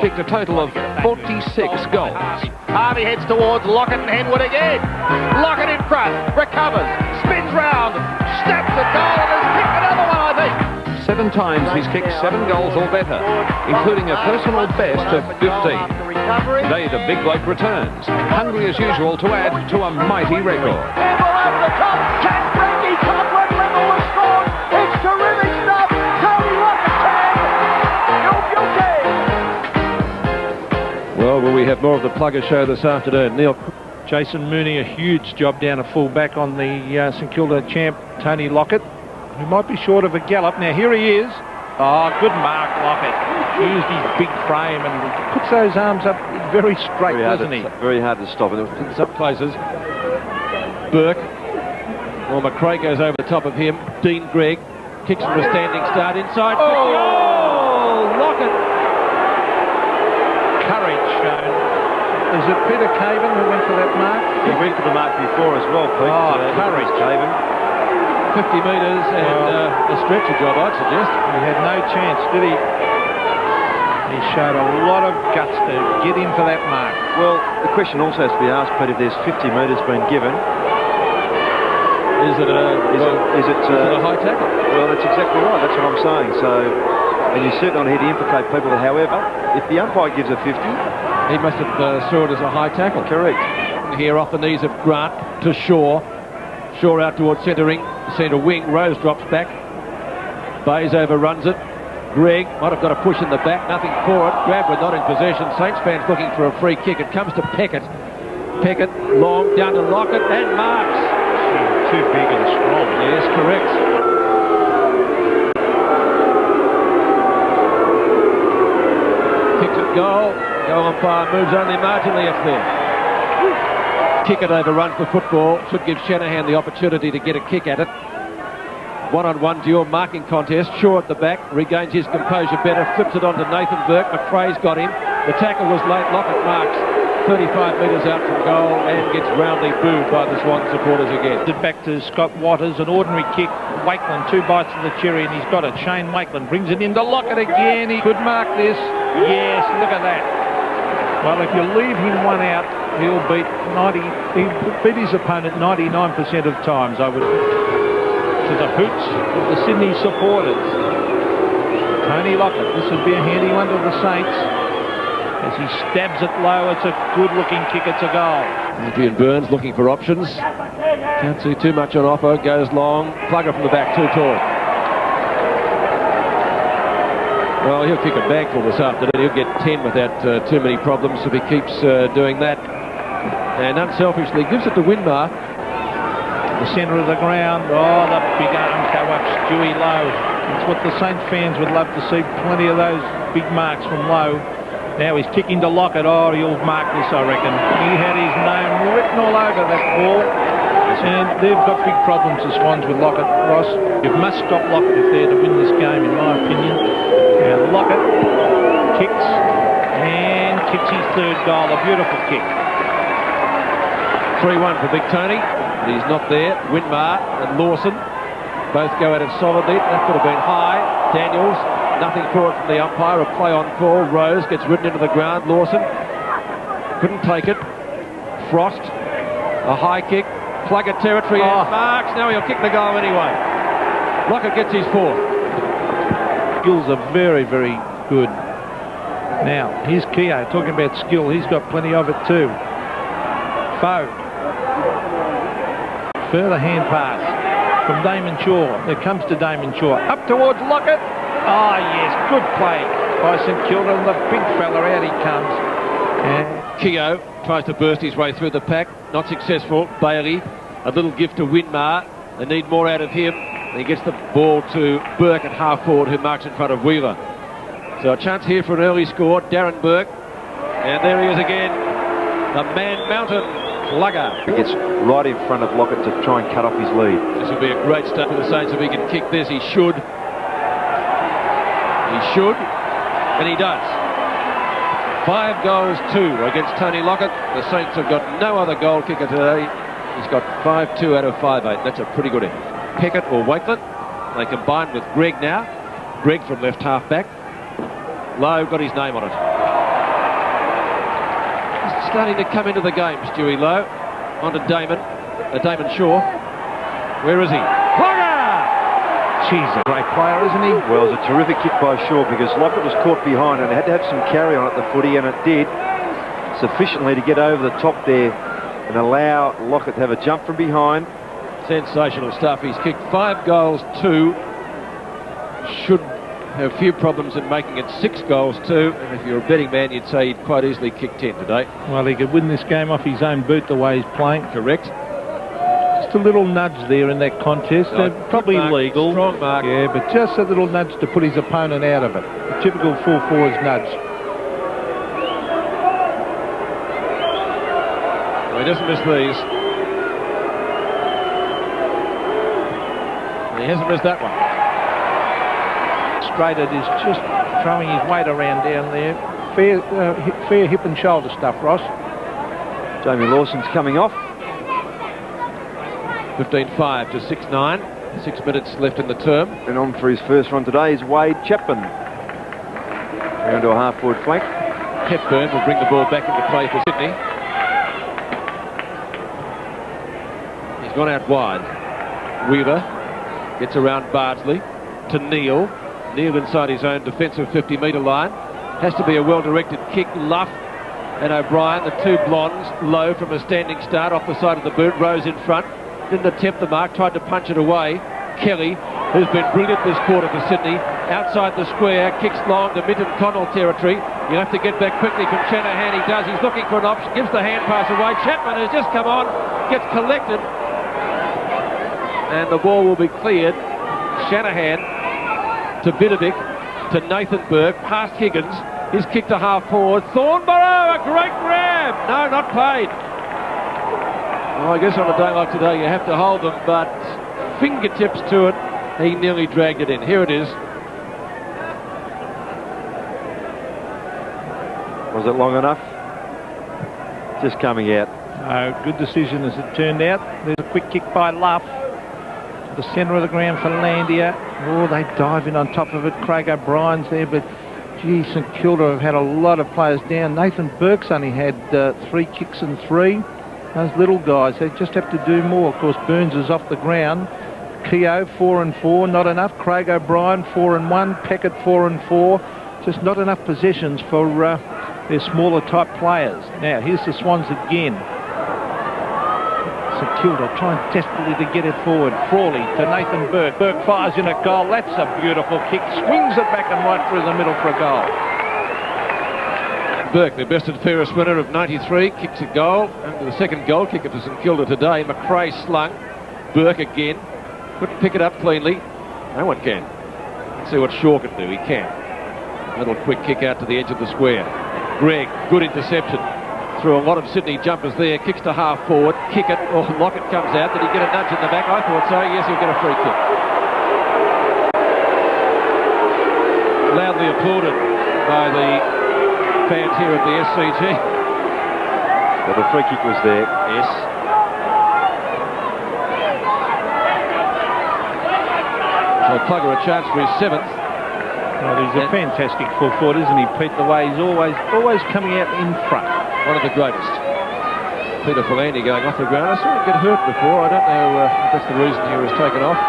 Kicked a total of 46 goals. Harvey heads towards Lockett and Henwood again. Lockett in front, recovers, spins round, snaps a goal and has kicked another one, I think. 7 times he's kicked 7 goals or better, including a personal best of 15. Today the big bloke returns, hungry as usual to add to a mighty record. Campbell over the top, can Frankie Copland level the score? It's terrific stuff. Tony Lockett can. You're guilty. Well, will we have more of the Plugger show this afternoon? Neil. Jason Mooney, a huge job down a full back on the St Kilda champ, Tony Lockett, who might be short of a gallop. Now, here he is. Oh, good mark, Lockett. Used his big frame and puts those arms up very straight, doesn't he? Very hard to stop. And in some places, Burke, well, McRae goes over the top of him. Dean Gregg kicks from a standing start inside. Oh, Lockett. Courage shown. Is it Peter Caven who went for that mark? He went for the mark before as well, Pete. Oh, courage. Caven. 50 metres and a stretcher job, I'd suggest. He had no chance, did he? He showed a lot of guts to get in for that mark. Well, the question also has to be asked, Pete, if there's 50 metres been given, is it a high tackle? Well, that's exactly right. That's what I'm saying. So, and you certainly don't need to implicate people. However, if the umpire gives a 50, he must have saw it as a high tackle. Correct. Here off the knees of Grant to Shaw. Shaw out towards centre wing. Rose drops back. Bays overruns it. Gregg might have got a push in the back. Nothing for it. Grab but not in possession. Saints fans looking for a free kick. It comes to Peckett. Peckett long down to Lockett and marks. Too big and strong. Yes, correct. Kicks it goal. Goal umpire moves only marginally up there. Kick it overruns the football. Should give Shanahan the opportunity to get a kick at it. One-on-one dual marking contest. Shaw at the back. Regains his composure better. Flips it on to Nathan Burke. McRae's got him. The tackle was late. Lockett marks 35 metres out from goal and gets roundly booed by the Swan supporters again. Back to Scott Watters. An ordinary kick. Wakeland, 2 bites of the cherry and he's got it. Shane Wakeland brings it into Lockett again. He could mark this. Yes, look at that. Well, if you leave him one out, he'll beat his opponent 99% of times, I would. To the hoots of the Sydney supporters. Tony Lockett, this would be a handy one to the Saints. As he stabs it low, it's a good-looking kick, it's a goal. Adrian Burns looking for options. Can't see too much on offer, goes long. Plugger from the back, too tall. Well, he'll kick a bagful this afternoon. He'll get 10 without too many problems if he keeps doing that. And unselfishly gives it to Winmar. The centre of the ground. Oh, the big arms go up Stewie low. It's what the Saints fans would love to see. Plenty of those big marks from low. Now he's kicking to Lockett. Oh, he'll mark this, I reckon. He had his name written all over that ball. And they've got big problems, the Swans, with Lockett, Ross. You must stop Lockett if they're to win this game, in my opinion. Now Lockett kicks and kicks his 3rd goal. A beautiful kick. 3-1 for Big Tony. He's not there. Winmar and Lawson both go at it solidly. That could have been high. Daniels, nothing for it from the umpire. A play on call. Rose gets ridden into the ground. Lawson couldn't take it. Frost, a high kick. Plugger territory and marks. Now he'll kick the goal anyway. Lockett gets his 4th. Skills are very, very good. Now, here's Keogh talking about skill. He's got plenty of it too. Foe. Further hand pass from Damon Shaw. It comes to Damon Shaw. Up towards Lockett. Oh, yes. Good play by St Kilda. And the big fella, out he comes. And Keogh tries to burst his way through the pack. Not successful. Bailey, a little gift to Winmar. They need more out of him. He gets the ball to Burke at half forward, who marks in front of Wheeler. So a chance here for an early score. Darren Burke. And there he is again. The Man Mountain Plugger. He gets right in front of Lockett to try and cut off his lead. This will be a great start for the Saints if he can kick this. He should. He should. And he does. 5 goals, 2 against Tony Lockett. The Saints have got no other goal kicker today. He's got 5-2 out of 5-8. That's a pretty good effort. Peckett or Wakeland. They combine with Gregg now. Gregg from left half back. Lowe got his name on it. starting to come into the game, Stewie Lowe. On to Damon Shaw. Where is he? He's a great player, isn't he? Well, it was a terrific kick by Shaw because Lockett was caught behind and it had to have some carry on at the footy, and it did sufficiently to get over the top there and allow Lockett to have a jump from behind. Sensational stuff. He's kicked 5 goals, 2. Should have a few problems in making it 6 goals, 2. And if you're a betting man, you'd say he'd quite easily kick 10 today. Well, he could win this game off his own boot the way he's playing. Correct. Just a little nudge there in that contest. Probably mark, legal. Strong mark. Yeah, but just a little nudge to put his opponent out of it. A typical full forwards nudge. Well, he doesn't miss these. He hasn't missed that one. Straighted is just throwing his weight around down there. Fair hip and shoulder stuff, Ross. Jamie Lawson's coming off. 15-5 to 6-9. 6 minutes left in the term. And on for his first run today is Wade Chapman. Down to a half-forward flank. Hepburn will bring the ball back into play for Sydney. He's gone out wide. Weaver gets around Bardsley to Neil. Neil inside his own defensive 50-metre line. Has to be a well-directed kick. Luff and O'Brien, the 2 blondes, Low from a standing start off the side of the boot. Rose in front. Didn't attempt the mark, tried to punch it away. Kelly, who's been brilliant this quarter for Sydney, outside the square, kicks long to Minton Connell territory. You have to get back quickly from Shanahan. He does. He's looking for an option, gives the hand pass away. Chapman has just come on, gets collected, and the ball will be cleared. Shanahan to Vidovic, to Nathan Burke, past Higgins. He's kicked a half forward. Thornborough, a great grab. No, not played. Well, I guess on a day like today you have to hold them, but fingertips to it. He nearly dragged it in. Here it is. Was it long enough? Just coming out. Good decision as it turned out. There's a quick kick by Luff. The centre of the ground for Landia. Oh, they dive in on top of it. Craig O'Brien's there, but gee, St Kilda have had a lot of players down. Nathan Burke's only had 3 kicks and 3. Those little guys, they just have to do more. Of course, Burns is off the ground. Keogh 4 and 4, not enough. Craig O'Brien 4 and 1. Peckett 4 and 4. Just not enough possessions for their smaller type players. Now here's the Swans again. St Kilda trying desperately to get it forward. Frawley to Nathan Burke. Burke fires in a goal. That's a beautiful kick. Swings it back and right through the middle for a goal. Burke, the best and fairest winner of 93, kicks a goal. And the second goal kicker for St Kilda today. McRae slung. Burke again. Couldn't pick it up cleanly. No one can. Let's see what Shaw can do. He can. A little quick kick out to the edge of the square. Gregg, good interception. Through a lot of Sydney jumpers there. Kicks to half forward. Kick it. Oh, Lockett comes out. Did he get a nudge in the back? I thought so. Yes, he'll get a free kick. Loudly applauded by the fans here at the SCG. Well, the free kick was there. Yes. So Plugger a chance for his 7th. Well, he's a fantastic full forward, isn't he, Pete? The way he's always coming out in front. One of the greatest. Peter Caven going off the ground. I saw him get hurt before. I don't know if that's the reason he was taken off.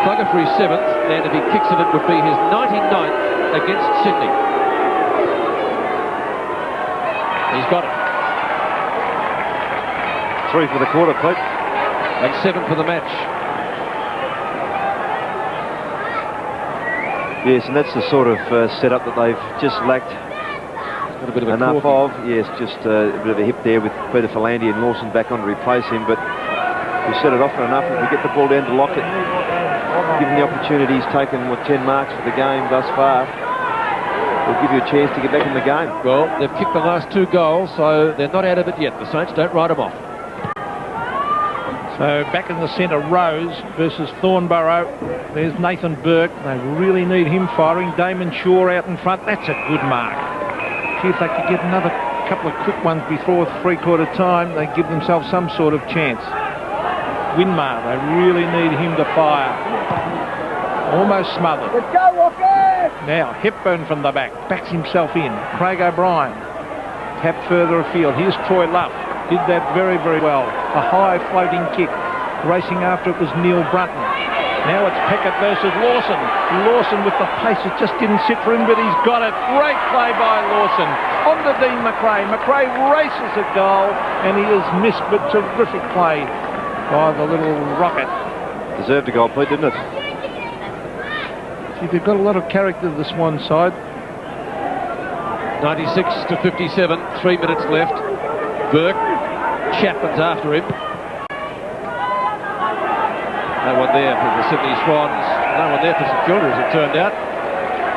Plugger for his 7th, and if he kicks it, it would be his 99th against Sydney. He's got it. 3 for the quarter, Pete. And 7 for the match. Yes, and that's the sort of setup that they've just lacked Got a bit of a enough corky. of. Yes, just a bit of a hip there with Peter Caven and Lawson back on to replace him. But we set it often enough. If we get the ball down to Lockett, given the opportunity he's taken, 10 marks for the game thus far, will give you a chance to get back in the game. Well, they've kicked the last 2 goals, so they're not out of it yet. The Saints don't write them off. So back in the centre, Rose versus Thornborough. There's Nathan Burke. They really need him firing. Damon Shaw out in front. That's a good mark. See if they could get another couple of quick ones before 3/4 time. They give themselves some sort of chance. Winmar, they really need him to fire. Almost smothered. Let's go, Lockett! Now Hepburn from the back. Backs himself in. Craig O'Brien. tap further afield. Here's Troy Luff. Did that very, very well. A high floating kick. Racing after it was Neil Brunton. Now it's Peckett versus Lawson. Lawson with the pace, it just didn't sit for him, but he's got it. Great play by Lawson. On to Dean McRae. McRae races at goal, and he has missed, but terrific play by the little rocket. Deserved a goal, Pete, didn't it? See, they've got a lot of character, the Swan side. 96 to 57, 3 minutes left. Burke, Chapman's after him. No one there for the Sydney Swans. No one there for St.Kilda, as it turned out.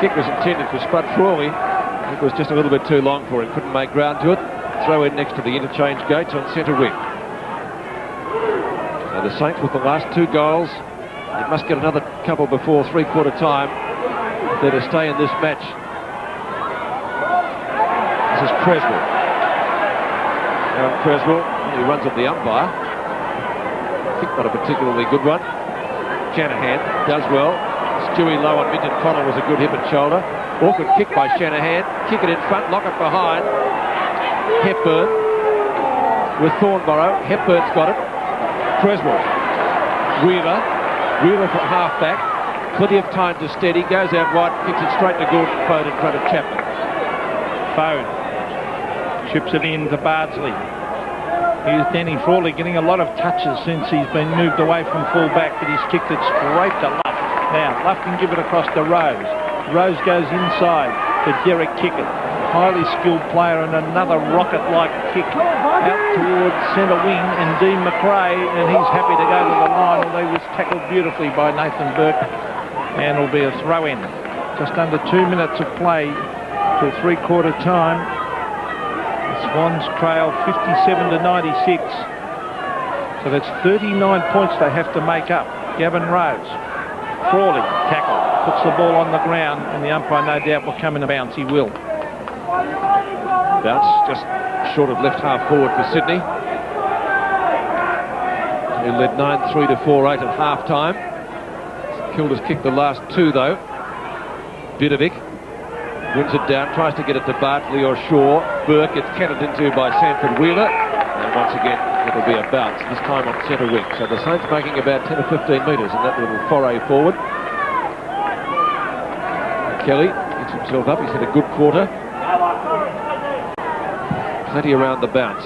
Kick was intended for Spud Frawley. It was just a little bit too long for him. Couldn't make ground to it. Throw in next to the interchange gates on centre wing. So the Saints with the last 2 goals. They must get another couple before three-quarter time. They're to stay in this match. This is Creswell. Aaron Creswell, he runs at the umpire. I think not a particularly good one. Shanahan does well. Stewie low on Minton Connell was a good hip and shoulder. Awkward kick by Shanahan. Kick it in front, Lockett behind. Hepburn with Thornborough. Hepburn's got it. Creswell. Wheeler from half-back. Plenty of time to steady. Goes out wide, kicks it straight to Gordon Foden in front of Chapman. Foden chips it in to Bardsley. Here's Danny Frawley getting a lot of touches since he's been moved away from full-back, but he's kicked it straight to Luff. Now, Luff can give it across to Rose. Rose goes inside to Derek Kickett. Highly skilled player, and another rocket-like kick out towards centre wing, and Dean McRae, and he's happy to go to the line, although he was tackled beautifully by Nathan Burke, and it'll be a throw-in. Just under 2 minutes of play to three-quarter time. The Swans trail 57 to 96. So that's 39 points they have to make up. Gavin Rose. Frawley, tackle, puts the ball on the ground, and the umpire no doubt will come in a bounce. He will. Bounce just short of left half forward for Sydney. He led 9-3 to 4-8 at half time. Kilda's kicked the last 2 though. Vidovic wins it down, tries to get it to Bartley or Shaw. Burke gets canted into by Sanford Wheeler, and once again it'll be a bounce, this time on centre wing. So the Saints making about 10 or 15 metres in that little foray forward. Kelly gets himself up, he's had a good quarter. Plenty around the bounce.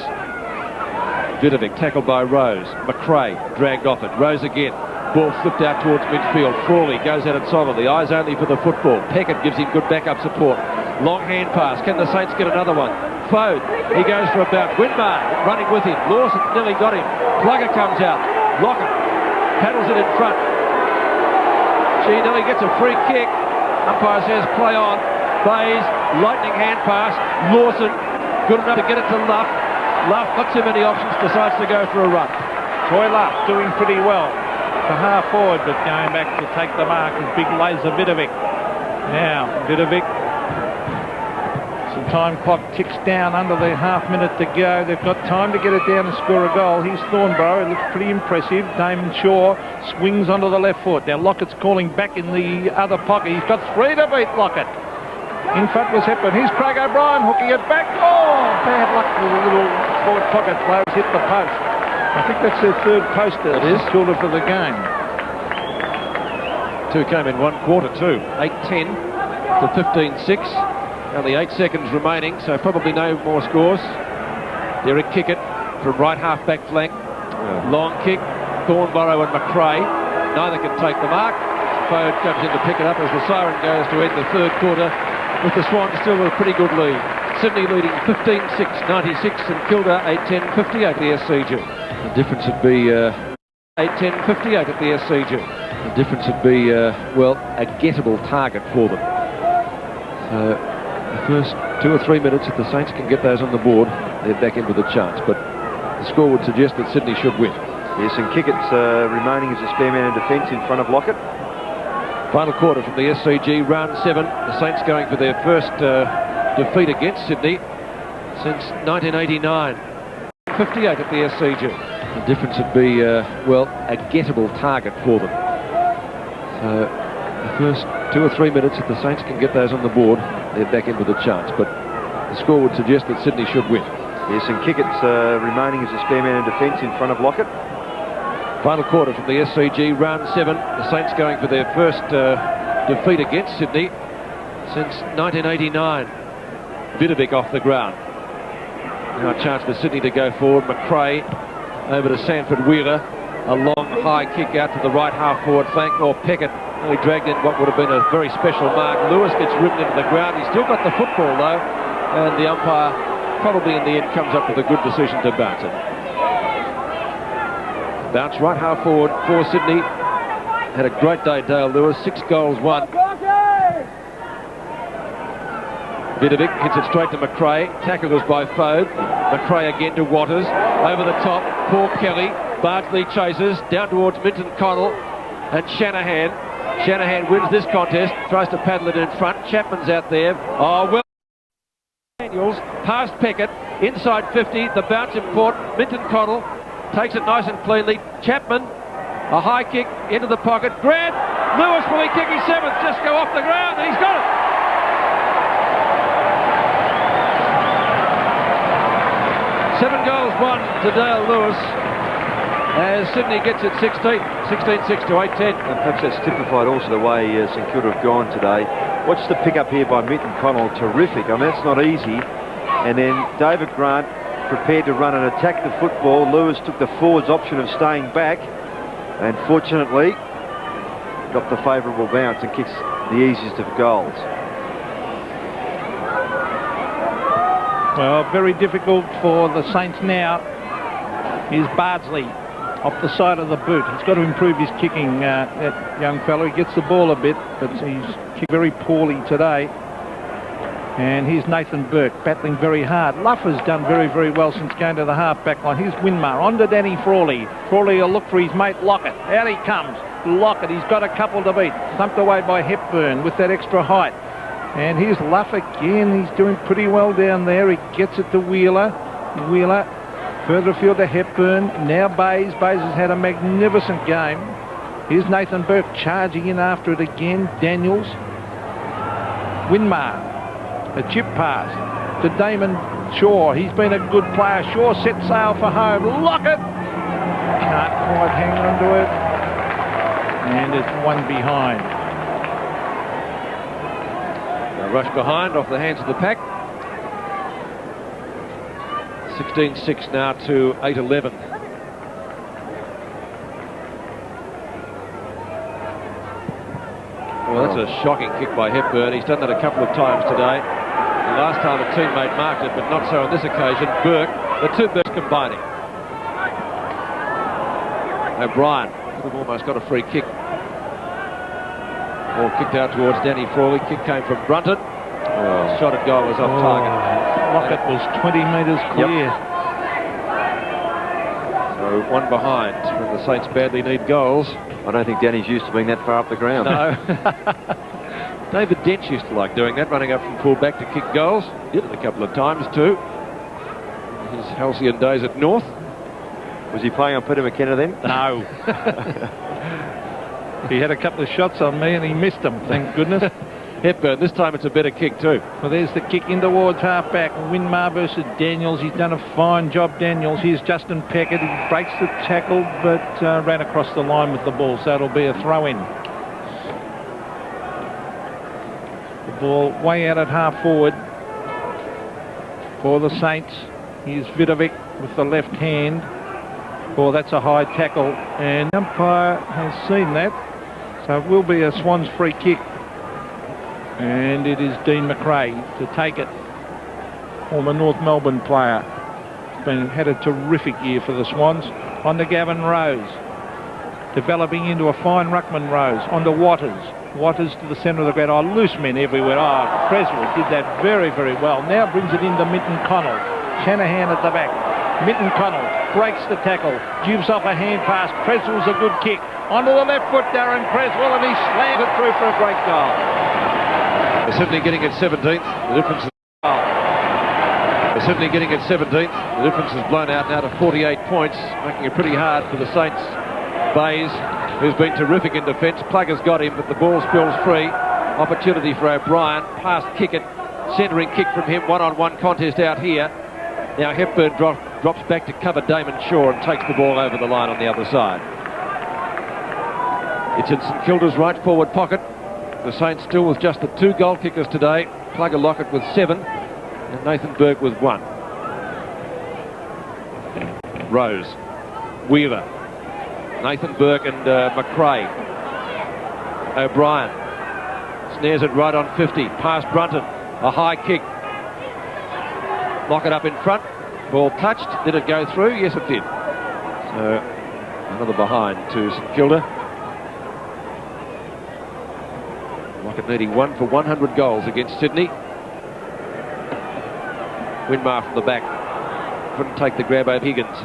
Vidovic tackled by Rose. McRae dragged off it. Rose again. Ball flipped out towards midfield. Frawley goes at it solidly. Eyes only for the football. Peckett gives him good backup support. Long hand pass. Can the Saints get another one? Fode. He goes for a bounce. Winmar running with him. Lawson nearly got him. Plugger comes out. Lockett paddles it in front. She nearly gets a free kick. Umpire says play on. Bayes. Lightning hand pass. Lawson. Good enough to get it to Luff. Luff, not too many options, decides to go for a run. Troy Luff doing pretty well for half forward, but going back to take the mark is big laser Vidovic. Now, Vidovic. Some time clock ticks down under the half minute to go. They've got time to get it down and score a goal. Here's Thornborough. It looks pretty impressive. Damon Shaw swings onto the left foot. Now Lockett's calling back in the other pocket. He's got 3 to beat Lockett. In front was Hepburn. Here's Craig O'Brien hooking it back. Oh, bad luck with the little forward pocket players hit the post. I think that's their 3rd poster. It is. Kilda for the game. 2 came in 1 quarter too. 8-10 to 15-6. Only 8 seconds remaining, so probably no more scores. Derek Kickett from right half-back flank. Long kick. Thornborough and McRae. Neither can take the mark. Fode comes in to pick it up as the siren goes to end the 3rd quarter, with the Swans still with a pretty good lead. Sydney leading 15-6, 96, and Kilda 8-10, 58 at the SCG. The difference would be 8-10, 58 at the SCG. The difference would be, well, a gettable target for them. So the first 2 or 3 minutes, if the Saints can get those on the board, they're back in with a chance. But the score would suggest that Sydney should win. Yes, and Kickett's remaining as a spare man in defence in front of Lockett. Final quarter from the SCG, round 7. The Saints going for their first defeat against Sydney since 1989. 58 at the SCG. The difference would be, well, a gettable target for them. So the first 2 or 3 minutes, if the Saints can get those on the board, they're back in with a chance. But the score would suggest that Sydney should win. Yes, and Kickett's remaining as a spare man in defence in front of Lockett. Final quarter from the SCG, round 7. The Saints going for their first defeat against Sydney since 1989. Vidovic off the ground. Now a chance for Sydney to go forward. McRae over to Sanford Wheeler. A long high kick out to the right half forward flank, or Peckett. He dragged in what would have been a very special mark. Lewis gets ridden into the ground. He's still got the football though, and the umpire probably in the end comes up with a good decision to bounce it. Bounce right half forward for Sydney. Had a great day, Dale Lewis. 6 goals, 1. Vidovic hits it straight to McRae. Tackle was by Fogue. McRae again to Waters. Over the top, Paul Kelly. Bardsley chases down towards Minton Connell and Shanahan. Shanahan wins this contest. Tries to paddle it in front. Chapman's out there. Oh, well. Daniels past Peckett. Inside 50. The bounce important. Minton Connell takes it nice and cleanly. Chapman. A high kick into the pocket. Grant. Lewis will he kick his 7th. Just go off the ground and he's got it. Seven goals, 1 to Dale Lewis as Sydney gets it 16-6 to 8-10. And perhaps that's typified also the way St Kilda have gone today. Watch the pick up here by Minton Connell, terrific. I mean, that's not easy. And then David Grant prepared to run and attack the football. Lewis took the forwards option of staying back, and fortunately got the favourable bounce and kicks the easiest of goals. Well, very difficult for the Saints now. Here's Bardsley off the side of the boot. He's got to improve his kicking, that young fellow. He gets the ball a bit, but he's kicked very poorly today. And here's Nathan Burke battling very hard. Luff has done very, very well since going to the half-back line. Here's Winmar on to Danny Frawley. Frawley will look for his mate Lockett. Out he comes. Lockett, he's got a couple to beat. Thumped away by Hepburn with that extra height. And here's Luff again. He's doing pretty well down there. He gets it to Wheeler. Wheeler further afield to Hepburn. Now Bays. Bays has had a magnificent game. Here's Nathan Burke charging in after it again. Daniels. Winmar. A chip pass to Damon Shaw. He's been a good player. Shaw set sail for home. Lockett can't quite hang on to it. And it's one behind. A rush behind off the hands of the pack. 16-6 now to 8-11. Well, that's a shocking kick by Hepburn. He's done that a couple of times today. The last time a teammate marked it, but not so on this occasion. Burke, the two Burks combining. O'Brien could have almost got a free kick. Ball kicked out towards Danny Frawley. Kick came from Brunton. Shot at goal was off target. Lockett was 20 metres clear. Yep. So one behind when the Saints badly need goals. I don't think Danny's used to being that far up the ground. No. David Dench used to like doing that, running up from full back to kick goals. Did it a couple of times too. His halcyon days at North. Was he playing on Peter McKenna then? No. He had a couple of shots on me and he missed them, thank goodness. Hepburn, this time it's a better kick too. Well, there's the kick in towards half-back. Winmar versus Daniels. He's done a fine job, Daniels. Here's Justin Peckett. He breaks the tackle, but ran across the line with the ball, so it'll be a throw-in. The ball way out at half-forward for the Saints. Here's Vidovic with the left hand. Well, that's a high tackle, and the umpire has seen that, so it will be a Swans free kick. And it is Dean McRae to take it. Former North Melbourne player. Had a terrific year for the Swans. On to Gavin Rose. Developing into a fine ruckman Rose. On to Waters. Waters to the centre of the ground. Oh, loose men everywhere. Oh, Creswell did that very, very well. Now brings it into Minton Connell. Shanahan at the back. Minton Connell breaks the tackle. Gives off a hand pass. Creswell's a good kick. Onto the left foot, Darren Creswell, and he slams it through for a great goal. They're certainly getting it 17th. The difference is They're certainly getting it 17th. The difference is blown out now to 48 points, making it pretty hard for the Saints. Bays, who's been terrific in defence. Plugger's got him, but the ball spills free. Opportunity for O'Brien. Past Kickett. Centering kick from him, one-on-one contest out here. Now Hepburn drops back to cover Damon Shaw and takes the ball over the line on the other side. It's in St Kilda's right forward pocket. The Saints still with just the 2 goal kickers today. Plugger Lockett with 7 and Nathan Burke with 1. Rose, Weaver, Nathan Burke and McRae. O'Brien snares it right on 50, past Brunton, a high kick. Lockett up in front, ball touched, did it go through? Yes it did. So another behind to St Kilda. Lockett needing 1 for 100 goals against Sydney. Winmar from the back, couldn't take the grab over Higgins.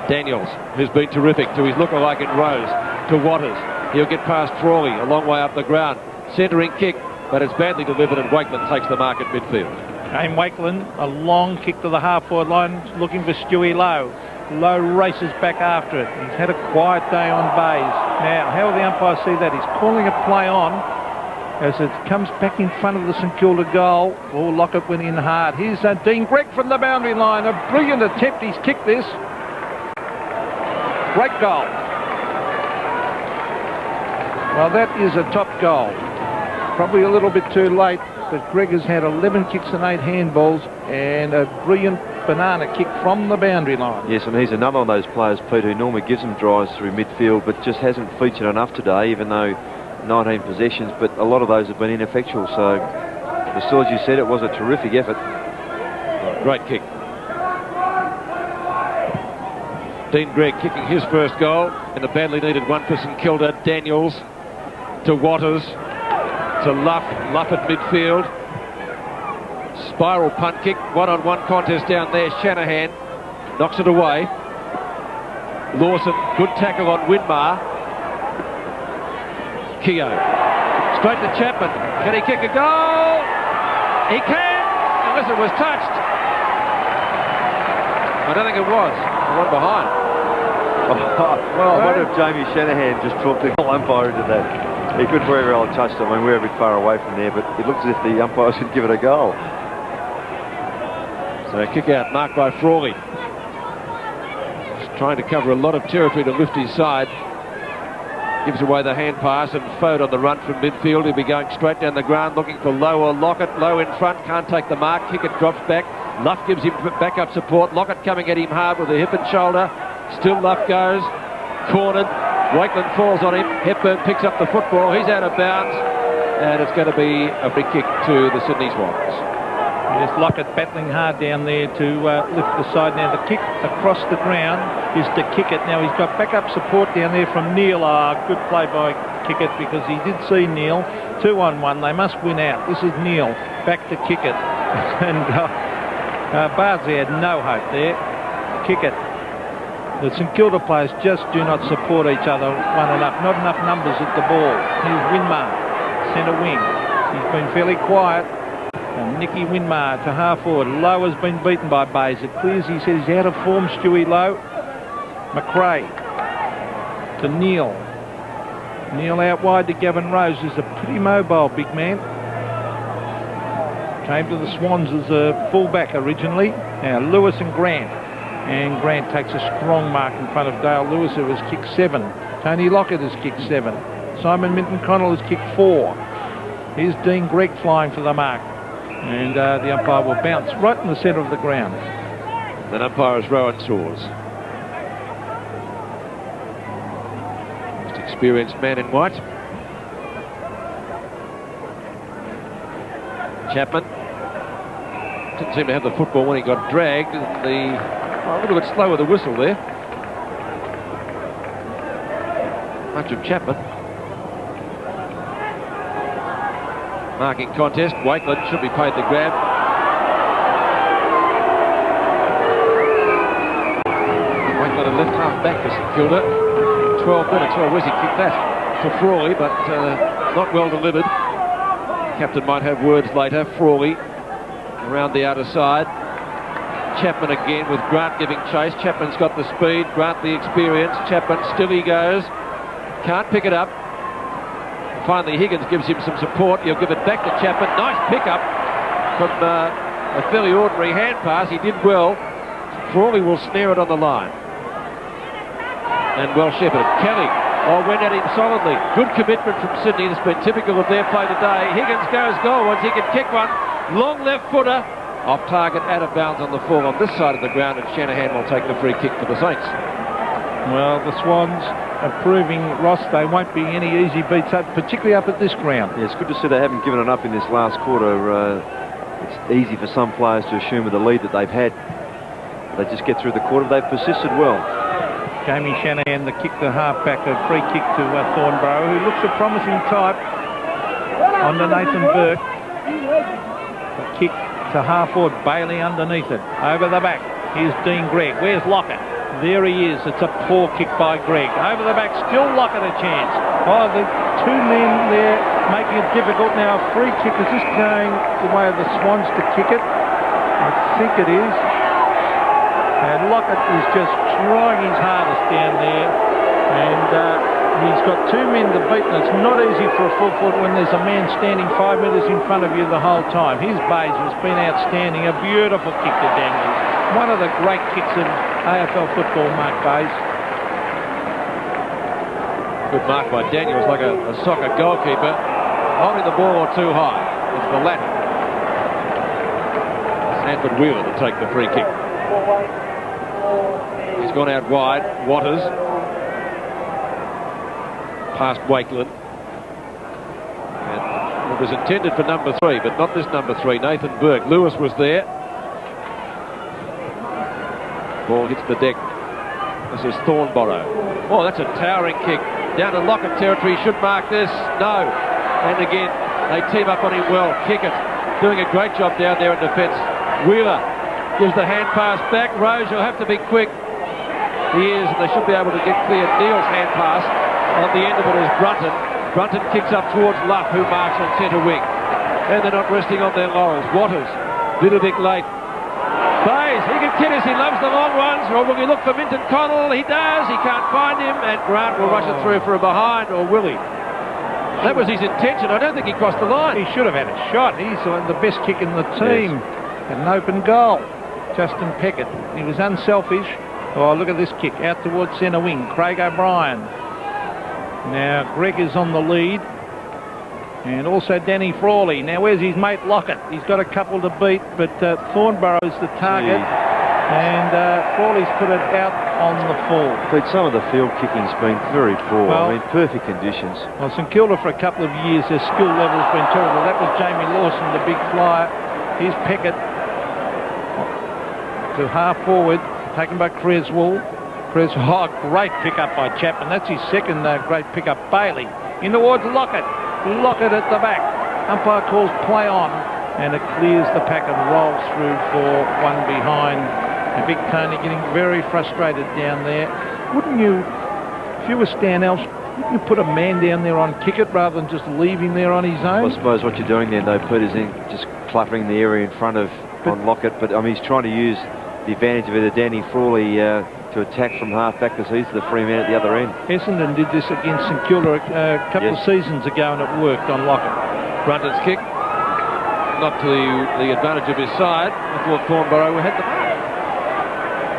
Daniels, who's been terrific, to his lookalike in Rose, to Waters. He'll get past Frawley, a long way up the ground. Centering kick, but it's badly delivered and Wakeland takes the mark at midfield. Aim Wakeland, a long kick to the half-forward line, looking for Stewie Lowe. Lowe races back after it. He's had a quiet day on Bays. Now, how will the umpire see that? He's calling a play on as it comes back in front of the St Kilda goal. Oh, Lockett went in hard. Here's Dean Gregg from the boundary line. A brilliant attempt. He's kicked this. Great goal. Well, that is a top goal. Probably a little bit too late, but Gregg has had 11 kicks and 8 handballs and a brilliant banana kick from the boundary line. Yes, and he's another one of those players, Pete, who normally gives them drives through midfield, but just hasn't featured enough today, even though 19 possessions, but a lot of those have been ineffectual. So, still, as you said, it was a terrific effort. Great kick. Dean Gregg kicking his first goal and a badly needed one for St Kilda. Daniels to Waters to Luff at midfield. Spiral punt kick, one-on-one contest down there. Shanahan knocks it away. Lawson, good tackle on Winmar. Keogh straight to Chapman. Can he kick a goal? He can, unless it was touched. I don't think it was. The one behind. Well, I wonder if Jamie Shanahan just talked the umpire into that. He could very well have touched it. I mean, we're a bit far away from there, but it looks as if the umpires could give it a goal. So a kick out marked by Frawley. Just trying to cover a lot of territory to lift his side. Gives away the hand pass and Fode on the run from midfield. He'll be going straight down the ground looking for Lowe or Lockett. Lowe in front, can't take the mark. Kick it drops back. Luff gives him backup support. Lockett coming at him hard with a hip and shoulder. Still Luff goes. Cornered. Wakeland falls on him. Hepburn picks up the football. He's out of bounds. And it's going to be a free kick to the Sydney Swans. Yes, Lockett battling hard down there to lift the side. Now the kick across the ground is to Kickett. Now he's got backup support down there from Neil. Good play by Kickett because he did see Neil. 2-on-1. They must win out. This is Neil back to Kickett. And Bardsley had no hope there. Kickett. The St Kilda players just do not support each other one enough. Not enough numbers at the ball. Here's Winmar, centre wing. He's been fairly quiet. And Nicky Winmar to half forward. Lowe has been beaten by Bays. It clears, he says, he's out of form, Stewie Lowe. McRae to Neil. Neil out wide to Gavin Rose, who's a pretty mobile big man. Came to the Swans as a fullback originally. Now Lewis and Grant. And Grant takes a strong mark in front of Dale Lewis, who has kicked 7. Tony Lockett has kicked 7. Simon Minton-Connell has kicked 4. Here's Dean Gregg flying for the mark. And the umpire will bounce right in the centre of the ground. That umpire is Rowan Saws. Most experienced man in white. Chapman didn't seem to have the football when he got dragged. A little bit slow with the whistle there. Much of Chapman. Marking contest. Wakeland should be paid the grab. Wakeland a left half back for St Kilda. 12 minutes. Well, where's he kicked that? To Frawley, but not well delivered. Captain might have words later. Frawley around the outer side. Chapman again with Grant giving chase. Chapman's got the speed. Grant the experience. Chapman still he goes. Can't pick it up. Finally, Higgins gives him some support. He'll give it back to Chapman. Nice pickup. from a fairly ordinary hand pass. He did well. Frawley will snare it on the line. And well shepherded. Kelly, went at him solidly. Good commitment from Sydney. It's been typical of their play today. Higgins goes goalwards. He can kick one. Long left footer. Off target, out of bounds on the full on this side of the ground, and Shanahan will take the free kick for the Saints. Well, the Swans are proving, Ross, they won't be any easy beats up, particularly up at this ground. Yeah, it's good to see they haven't given it up in this last quarter. It's easy for some players to assume with the lead that they've had. They just get through the quarter. They've persisted well. Jamie Shanahan, the kick to half-back, a free kick to Thornborough, who looks a promising type on to Nathan Burke. A kick to half-forward, Bailey underneath it, over the back. Here's Dean Gregg. Where's Lockett? There he is. It's a poor kick by Gregg. Over the back, still Lockett a chance. Oh, the two men there making it difficult. Now a free kick. Is this going the way of the Swans to kick it? I think it is. And Lockett is just trying his hardest down there. And he's got two men to beat, and it's not easy for a full foot when there's a man standing 5 metres in front of you the whole time. His Bays has been outstanding. A beautiful kick to Daniels. One of the great kicks in AFL football, Mark Bays. Good mark by Daniels, like a soccer goalkeeper, holding the ball too high. It's the latter. Sanford Wheeler to take the free kick. He's gone out wide. Waters past Wakeland. And it was intended for number 3, but not this number 3, Nathan Burke. Lewis was there. Ball hits the deck. This is Thornborough. Oh, that's a towering kick. Down to Lockett territory. Should mark this. No. And again, they team up on him well. Kick it. Doing a great job down there in defence. Wheeler gives the hand pass back. Rose, you'll have to be quick. He is, and they should be able to get clear. Neal's hand pass. On the end of it is Brunton. Brunton kicks up towards Luff, who marks on centre wing. And they're not resting on their laurels. Waters. Vidovic late. Bays, he can kid us, he loves the long ones. Or will he look for Minton Connell? He does, he can't find him, and Grant will rush it through for a behind, or will he? That was his intention. I don't think he crossed the line. He should have had a shot. He's the best kick in the team. Yes. An open goal. Justin Peckett. He was unselfish. Oh, look at this kick. Out towards centre wing. Craig O'Brien. Now, Greg is on the lead. And also Danny Frawley. Now, where's his mate Lockett? He's got a couple to beat, but Thornborough is the target. And Frawley's put it out on the full. But some of the field kicking's been very poor. Well, I mean, perfect conditions. Well, St Kilda for a couple of years, their skill level's been terrible. That was Jamie Lawson, the big flyer. Here's Peckett to half forward, taken by Creswell. Oh, great pickup by Chapman. That's his second great pickup. Bailey in towards Lockett. Lockett at the back. Umpire calls play on, and it clears the pack and rolls through for one behind. And Big Tony getting very frustrated down there. Wouldn't you, if you were Stan Elsh, wouldn't you put a man down there on kick it rather than just leave him there on his own? Well, I suppose what you're doing there, though, Pete, is just cluttering the area in front of on Lockett. But I mean, he's trying to use the advantage of either Danny Frawley to attack from half-back because he's the free man at the other end. Essendon did this against St Kilda a couple of seasons ago, and it worked on Lockett. Brunton's kick, not to the advantage of his side. I thought Thornborough had the mark.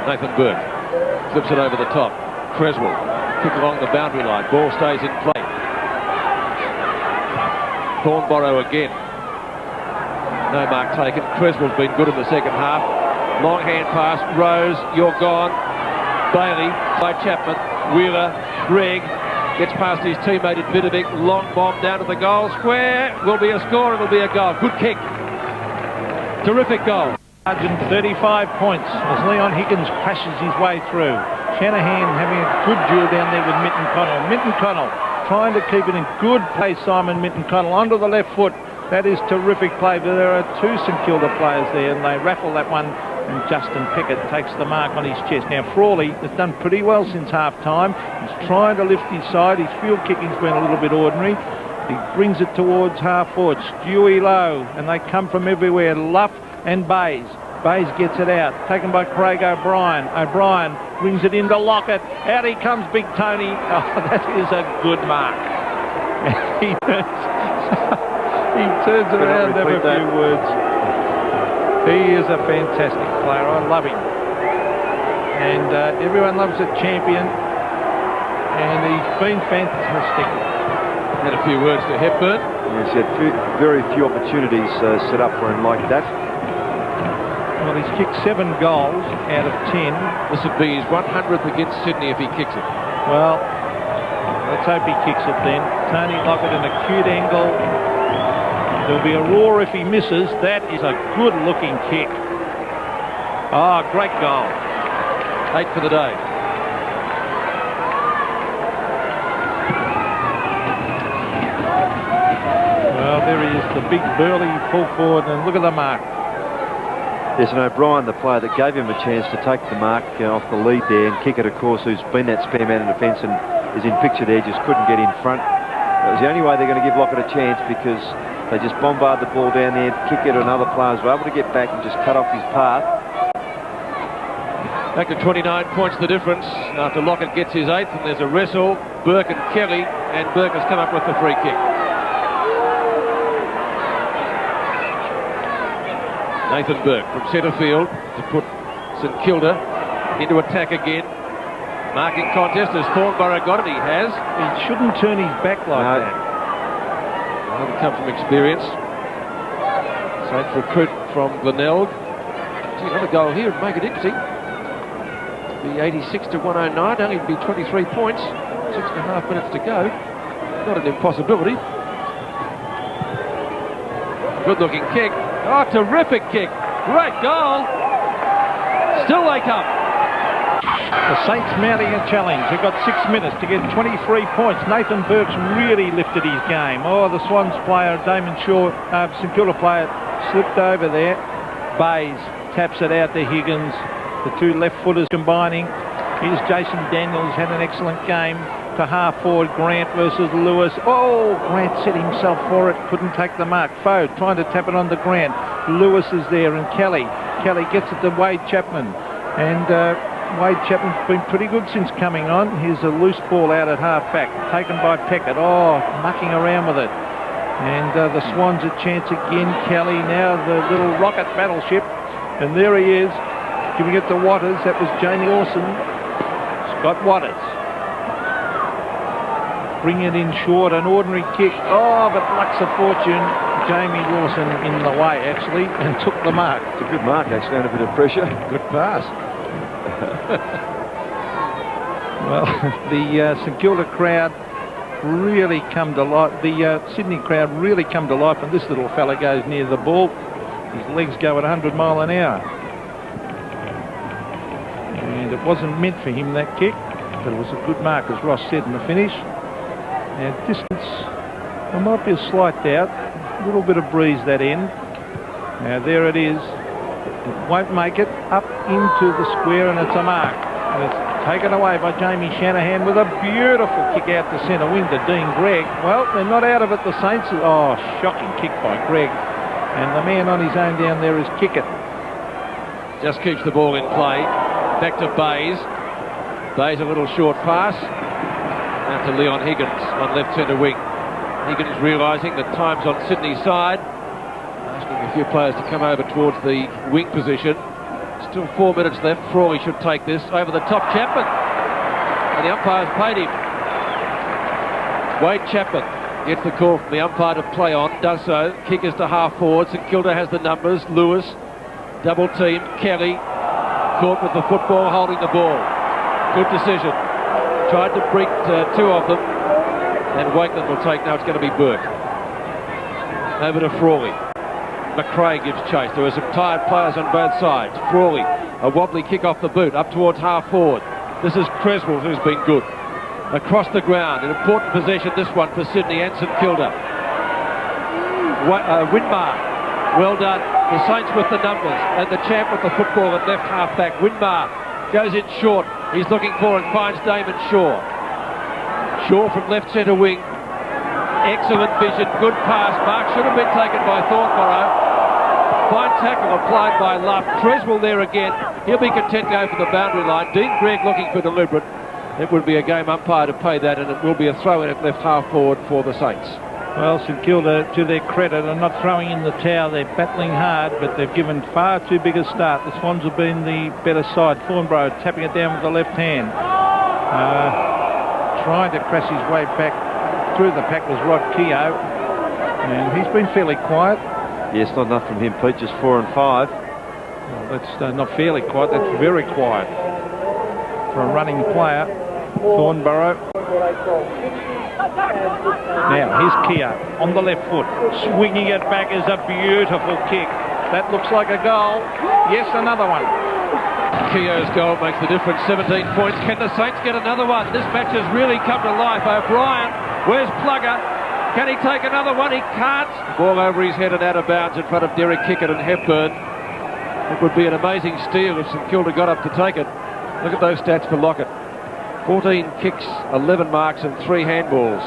Nathan Burke flips it over the top. Creswell, kick along the boundary line. Ball stays in play. Thornborough again. No mark taken. Creswell's been good in the second half. Long hand pass. Rose, you're gone. Bailey by Chapman. Wheeler, Gregg gets past his teammate at Vidovic. Long bomb down to the goal square. Will be a score. It'll be a goal. Good kick. Terrific goal. 35 points as Leon Higgins crashes his way through. Shanahan having a good duel down there with Minton Connell. Minton Connell trying to keep it in good play. Simon Minton Connell onto the left foot. That is terrific play. But there are two St Kilda players there, and they raffle that one. And Justin Peckett takes the mark on his chest. Now, Frawley has done pretty well since half-time. He's trying to lift his side. His field kicking's been a little bit ordinary. He brings it towards half-forward. Stewie Lowe, and they come from everywhere. Luff and Bays. Bays gets it out. Taken by Craig O'Brien. O'Brien brings it into Lockett. Out he comes Big Tony. Oh, that is a good mark. he turns it around, have a few words. He is a fantastic player. I love him. And everyone loves a champion. And he's been fantastic. Had a few words to Hepburn. Yes, he had very few opportunities set up for him like that. Well, he's kicked 7 goals out of 10. This would be his 100th against Sydney if he kicks it. Well, let's hope he kicks it then. Tony Lockett in a cute angle. There'll be a roar if he misses. That is a good-looking kick. Ah, great goal. 8 for the day. Well, there he is, the big burly full forward, and look at the mark. Yes, and O'Brien, the player that gave him a chance to take the mark off the lead there and kick it, of course, who's been that spare man in defence and is in picture there, just couldn't get in front. That was the only way they're going to give Lockett a chance, because they just bombard the ball down there, kick it, and other players were able to get back and just cut off his path. Back to 29 points the difference after Lockett gets his 8th, and there's a wrestle. Burke and Kelly, and Burke has come up with the free kick. Nathan Burke from centre field to put St Kilda into attack again. Marking contest as Thornborough got it. He has. He shouldn't turn his back like that. That'll come from experience. Saints recruit from Glenelg. See, another goal here would make it interesting. Be 86 to 109, only be 23 points. 6.5 minutes to go. Not an impossibility. Good looking kick. Oh, terrific kick. Great goal. Still they come. The Saints mounting a challenge. They've got 6 minutes to get 23 points. Nathan Burke's really lifted his game. Oh, the Swans player, Damon Shaw, St Kilda player, slipped over there. Bays taps it out to Higgins. The two left footers combining. Here's Jason Daniels, had an excellent game. To half forward, Grant versus Lewis. Oh, Grant set himself for it, couldn't take the mark. Foe trying to tap it on to Grant. Lewis is there, and Kelly gets it to Wade Chapman. And Wade Chapman's been pretty good since coming on. Here's a loose ball out at half back, taken by Peckett. Oh, mucking around with it. And the Swans a chance again. Kelly now the little rocket battleship. And there he is, giving it to Watters. That was Jamie Lawson. Scott Watters. Bring it in short, an ordinary kick. Oh, but luck's a fortune. Jamie Lawson in the way, actually, and took the mark. It's a good mark, actually, under a bit of pressure. Good pass. Well, the St Kilda crowd really come to life. The Sydney crowd really come to life when this little fella goes near the ball. His legs go at 100 mile an hour. And it wasn't meant for him, that kick, but it was a good mark, as Ross said in the finish. Now, distance, there might be a slight doubt. A little bit of breeze that end. Now, there it is. It won't make it up into the square, and it's a mark. And it's taken away by Jamie Shanahan with a beautiful kick out to centre wing to Dean Gregg. Well, they're not out of it, the Saints. Oh, shocking kick by Gregg. And the man on his own down there is Kickett. Just keeps the ball in play. Back to Bays. Bays a little short pass. Out to Leon Higgins on left centre wing. Higgins realising that time's on Sydney's side. Asking a few players to come over towards the wing position. Still 4 minutes left. Frawley should take this. Over the top, Chapman. And the umpire's paid him. Wade Chapman gets the call from the umpire to play on. Does so. Kick is to half forward. St Kilda has the numbers. Lewis. Double team. Kelly. Caught with the football, holding the ball. Good decision. Tried to break 2 of them, and Wakeland will take. Now it's going to be Burke. Over to Frawley. McRae gives chase. There are some tired players on both sides. Frawley, a wobbly kick off the boot, up towards half forward. This is Creswell, who's been good. Across the ground, an important possession, this one for Sydney and St Kilda. Winmar, well done. The Saints with the numbers, and the champ with the football at left half back. Winmar goes in short. He's looking for and finds Damon Shaw. Shaw from left centre wing. Excellent vision, good pass. Mark should have been taken by Thornborough. Fine tackle applied by Luff. Creswell there again. He'll be content to go for the boundary line. Dean Gregg looking for deliberate. It would be a game umpire to pay that, and it will be a throw in at left half forward for the Saints. Well, St Kilda, to their credit, are not throwing in the towel. They're battling hard, but they've given far too big a start. The Swans have been the better side. Thornborough tapping it down with the left hand. Trying to crash his way back through the pack was Rod Keogh, and he's been fairly quiet. Yes, not enough from him, Pete, just 4 and 5. Well, that's not fairly quiet, that's very quiet for a running player. Thornborough. Now, here's Keogh on the left foot. Swinging it back is a beautiful kick. That looks like a goal. Yes, another one. Keogh's goal makes the difference, 17 points. Can the Saints get another one? This match has really come to life. O'Brien, where's Plugger? Can he take another one? He can't. Ball over his head and out of bounds in front of Derek Kickett and Hepburn. It would be an amazing steal if St Kilda got up to take it. Look at those stats for Lockett. 14 kicks, 11 marks and 3 handballs.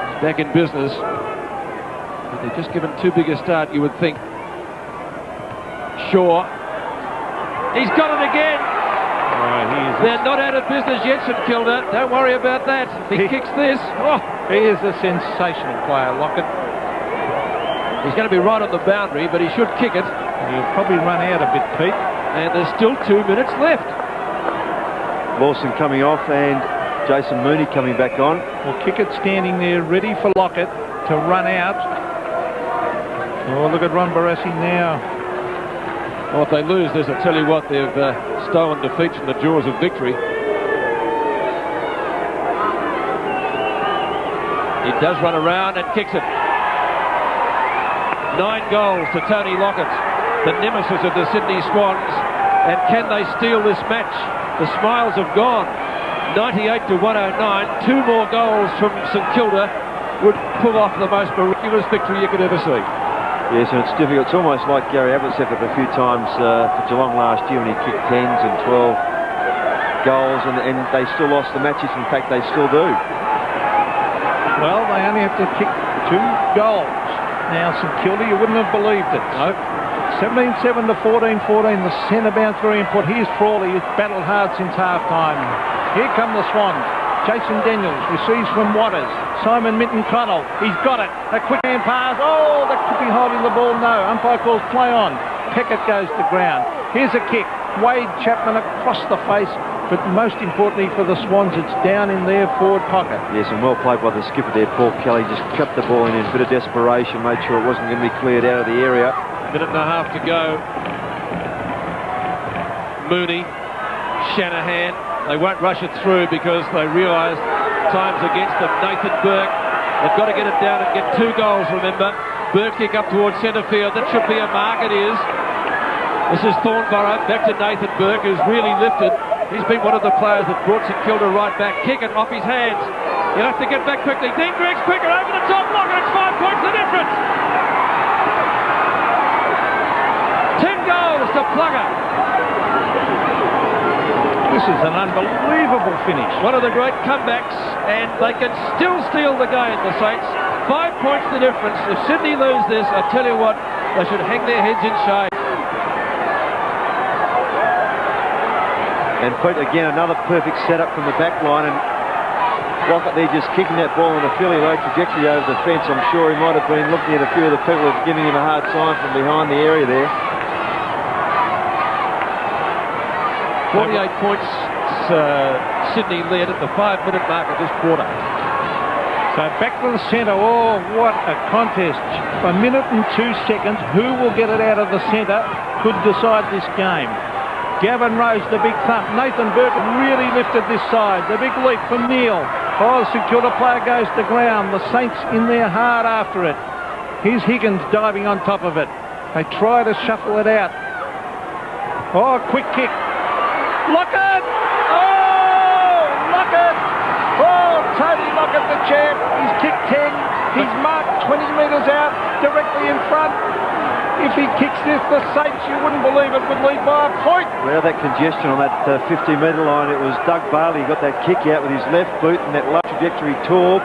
He's back in business. But they've just given too big a start, you would think. Shaw. He's got it again. They're not out of business yet, St Kilda. Don't worry about that. If he kicks this. Oh. He is a sensational player, Lockett. He's going to be right on the boundary, but he should kick it. He'll probably run out a bit, Pete. And there's still 2 minutes left. Lawson coming off and Jason Mooney coming back on. Well, Kickett standing there ready for Lockett to run out. Oh, look at Ron Barassi now. Well, if they lose this, I tell you what, they've stolen defeat from the jaws of victory. He does run around and kicks it. 9 goals to Tony Lockett, the nemesis of the Sydney Swans. And can they steal this match? The smiles have gone. 98 to 109. 2 more goals from St Kilda would pull off the most miraculous victory you could ever see. Yes, and it's difficult. It's almost like Gary Ablett set up a few times for Geelong last year when he kicked 10s and 12 goals and they still lost the matches. In fact, they still do. Well, they only have to kick 2 goals. Now, St Kilda, you wouldn't have believed it. Nope. 17-7 to 14-14. The centre bounce very important. Here's Frawley, who's battled hard since half-time. Here come the Swans. Jason Daniels receives from Waters. Simon Minton-Connell. He's got it. A quick hand pass. Oh, that could be holding the ball. No. Umpire calls play on. Peckett goes to ground. Here's a kick. Wade Chapman across the face. But most importantly for the Swans, it's down in their forward pocket. Yes, and well played by the skipper there, Paul Kelly. Just cut the ball in a bit of desperation, made sure it wasn't going to be cleared out of the area. Minute and a half to go. Mooney, Shanahan. They won't rush it through because they realise time's against them. Nathan Burke. They've got to get it down and get 2 goals, remember. Burke kick up towards centre field. That should be a mark. It is. This is Thornborough. Back to Nathan Burke, who's really lifted. He's been one of the players that brought St Kilda right back. Kick it off his hands. He'll have to get back quickly. Dean Gregg's quicker over the top. Lockett, it's 5 points the difference. 10 goals to Plugger. This is an unbelievable finish. One of the great comebacks, and they can still steal the game, the Saints. 5 points the difference. If Sydney lose this, I tell you what, they should hang their heads in shame. And Pete, again, another perfect setup from the back line, and Lockett there just kicking that ball in a fairly low trajectory over the fence. I'm sure he might have been looking at a few of the people that were giving him a hard time from behind the area there. 48 points Sydney led at the 5-minute mark of this quarter. So back to the centre. Oh, what a contest. A minute and 2 seconds. Who will get it out of the centre could decide this game. Gavin Rose, the big thump. Nathan Burke really lifted this side. The big leap from Neil. Oh, the St Kilda player goes to ground. The Saints in there hard after it. Here's Higgins diving on top of it. They try to shuffle it out. Oh, quick kick. Lockett! Oh, Lockett! Oh, Tony Lockett, the champ. He's kicked 10. He's marked 20 metres out, directly in front. If he kicks this, the Saints, you wouldn't believe it, would lead by a point. Well, that congestion on that 50-metre line, it was Doug Bailey got that kick out with his left boot and that low trajectory torb.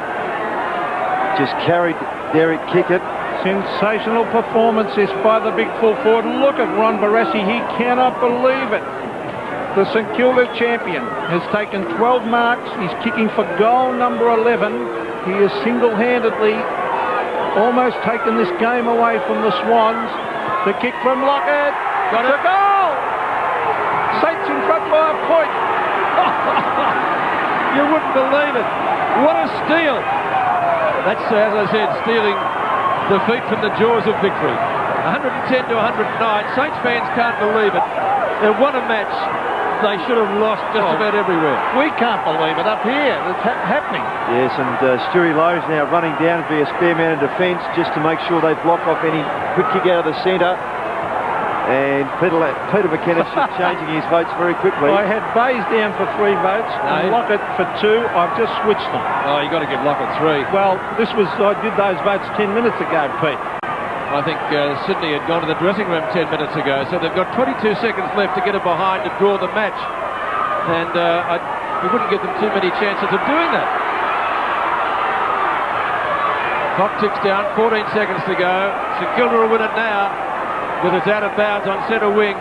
Just carried Derek Kickett. Sensational performance this by the big full forward. Look at Ron Barassi. He cannot believe it. The St Kilda champion has taken 12 marks. He's kicking for goal number 11. He has single-handedly almost taken this game away from the Swans. The kick from Lockett. Got a goal! Saints in front by a point. You wouldn't believe it. What a steal. That's, as I said, stealing defeat from the jaws of victory. 110 to 109. Saints fans can't believe it. They won a match they should have lost just about everywhere. We can't believe it up here. It's happening. Yes, and Stewie Lowe's now running down to be a spare man in defence just to make sure they block off any quick kick out of the centre. And Peter McKenna's just changing his votes very quickly. I had Bays down for 3 votes and Lockett for 2. I've just switched them. Oh, you've got to give Lockett 3. Well, I did those votes 10 minutes ago, Pete. I think Sydney had gone to the dressing room 10 minutes ago, so they've got 22 seconds left to get it behind to draw the match. And we wouldn't give them too many chances of doing that. Clock ticks down, 14 seconds to go. St Kilda will win it now, with it's out of bounds on centre wing.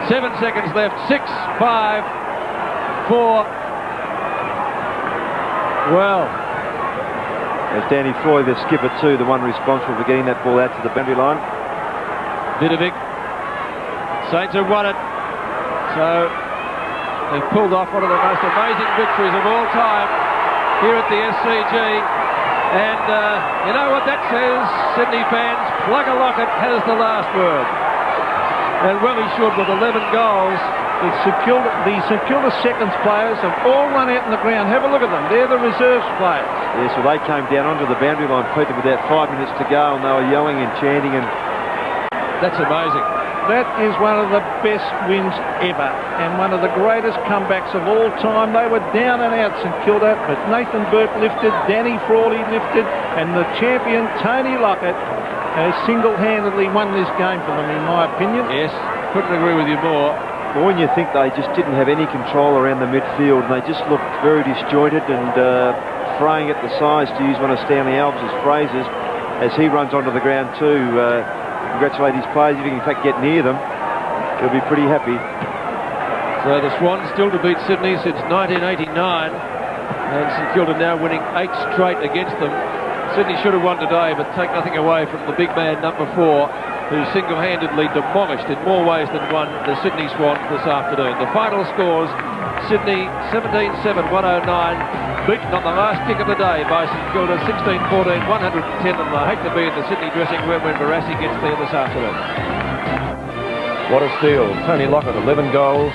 7 seconds left, 6, 5, 4. Well, as Danny Floyd, the skipper too, the one responsible for getting that ball out to the boundary line. Vidovic. Saints have won it. So they've pulled off one of the most amazing victories of all time here at the SCG. And you know what that says, Sydney fans? Plugger Lockett has the last word. And well he should, with 11 goals. The St Kilda seconds players have all run out in the ground. Have a look at them. They're the reserves players. Yes, well they came down onto the boundary line, Peter, with about 5 minutes to go, and they were yelling and chanting. And that's amazing. That is one of the best wins ever, and one of the greatest comebacks of all time. They were down and out, St Kilda, but Nathan Burke lifted, Danny Frawley lifted, and the champion Tony Lockett has single-handedly won this game for them, in my opinion. Yes, couldn't agree with you more. But when you think they just didn't have any control around the midfield, and they just looked very disjointed and fraying at the sides, to use one of Stanley Alves' phrases, as he runs onto the ground too. Congratulate his players. If he can in fact get near them, he'll be pretty happy. So the Swans still to beat Sydney since 1989, and St Kilda now winning 8 straight against them. Sydney should have won today, but take nothing away from the big man number 4, who single-handedly demolished in more ways than one the Sydney Swans this afternoon. The final scores: Sydney 17-7, 109, beaten on the last kick of the day by St Kilda 16-14, 110, and I hate to be in the Sydney dressing room when Barassi gets there this afternoon. What a steal. Tony Lockett, 11 goals.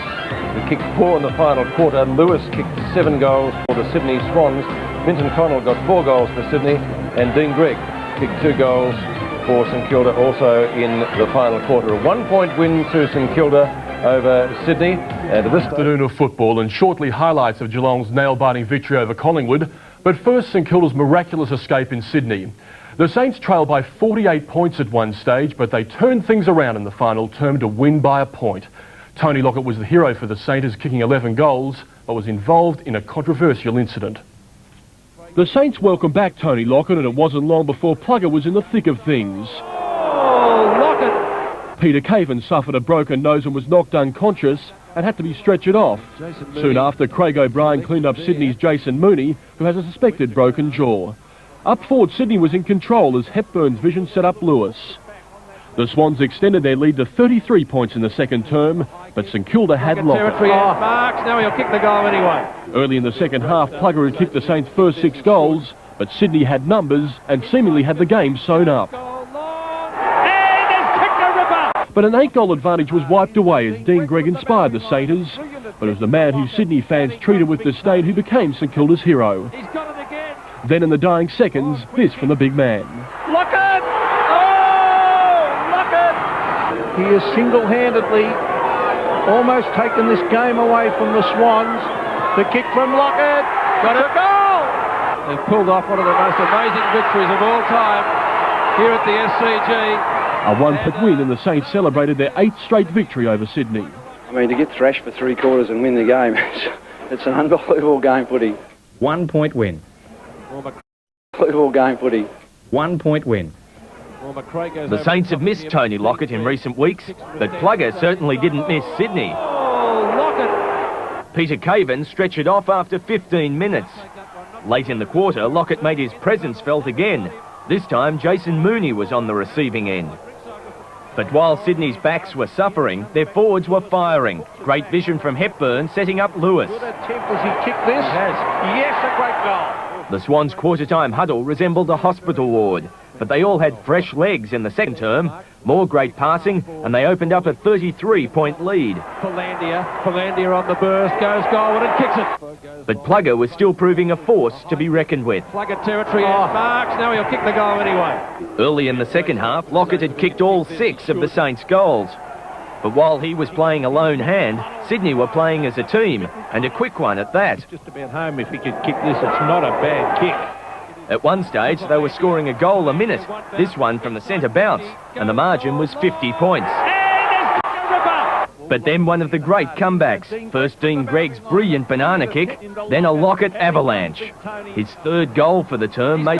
He kicked 4 in the final quarter. Lewis kicked 7 goals for the Sydney Swans. Vincent Connell got 4 goals for Sydney, and Dean Gregg kicked 2 goals for St Kilda also in the final quarter. A 1-point win to St Kilda over Sydney. And this afternoon of football, and shortly highlights of Geelong's nail-biting victory over Collingwood. But first, St Kilda's miraculous escape in Sydney. The Saints trailed by 48 points at one stage, but they turned things around in the final term to win by a point. Tony Lockett was the hero for the Saints, kicking 11 goals, but was involved in a controversial incident. The Saints welcomed back Tony Lockett, and it wasn't long before Plugger was in the thick of things. Oh, Lockett! Peter Caven suffered a broken nose and was knocked unconscious and had to be stretchered off. Soon after, Craig O'Brien cleaned up Sydney's Jason Mooney, who has a suspected broken jaw. Up forward, Sydney was in control as Hepburn's vision set up Lewis. The Swans extended their lead to 33 points in the second term, but St Kilda had Lockett. Marks, now he'll kick the goal anyway. Early in the second half, Plugger had kicked the Saints' first 6 goals, but Sydney had numbers and seemingly had the game sewn up. But an 8-goal advantage was wiped away as Dean Gregg inspired the Sainters, but it was the man who Sydney fans treated with disdain who became St Kilda's hero. Then in the dying seconds, this from the big man. Lockett! Oh! Lockett! He has single-handedly almost taken this game away from the Swans. The kick from Lockett. Got a goal! They've pulled off one of the most amazing victories of all time here at the SCG. A 1-point win, and the Saints celebrated their 8th straight victory over Sydney. I mean, to get thrashed for 3 quarters and win the game, it's an unbelievable game footy. 1-point win. Unbelievable game footy. 1-point win. The Saints have missed Tony Lockett in recent weeks, but Plugger certainly didn't miss Sydney. Oh, Lockett! Peter Caven stretched it off after 15 minutes. Late in the quarter, Lockett made his presence felt again. This time, Jason Mooney was on the receiving end. But while Sydney's backs were suffering, their forwards were firing. Great vision from Hepburn, setting up Lewis. Good attempt as he kicked this. Yes, a great goal. The Swans' quarter-time huddle resembled a hospital ward, but they all had fresh legs in the second term. More great passing, and they opened up a 33-point lead. Palandia on the burst, goes goalward and kicks it. But Plugger was still proving a force to be reckoned with. Plugger territory and marks, now he'll kick the goal anyway. Early in the second half, Lockett had kicked all 6 of the Saints' goals. But while he was playing a lone hand, Sydney were playing as a team, and a quick one at that. Just about home if he could kick this. It's not a bad kick. At one stage, they were scoring a goal a minute, this one from the centre bounce, and the margin was 50 points. But then one of the great comebacks. First Dean Gregg's brilliant banana kick, then a Lockett avalanche. His third goal for the term made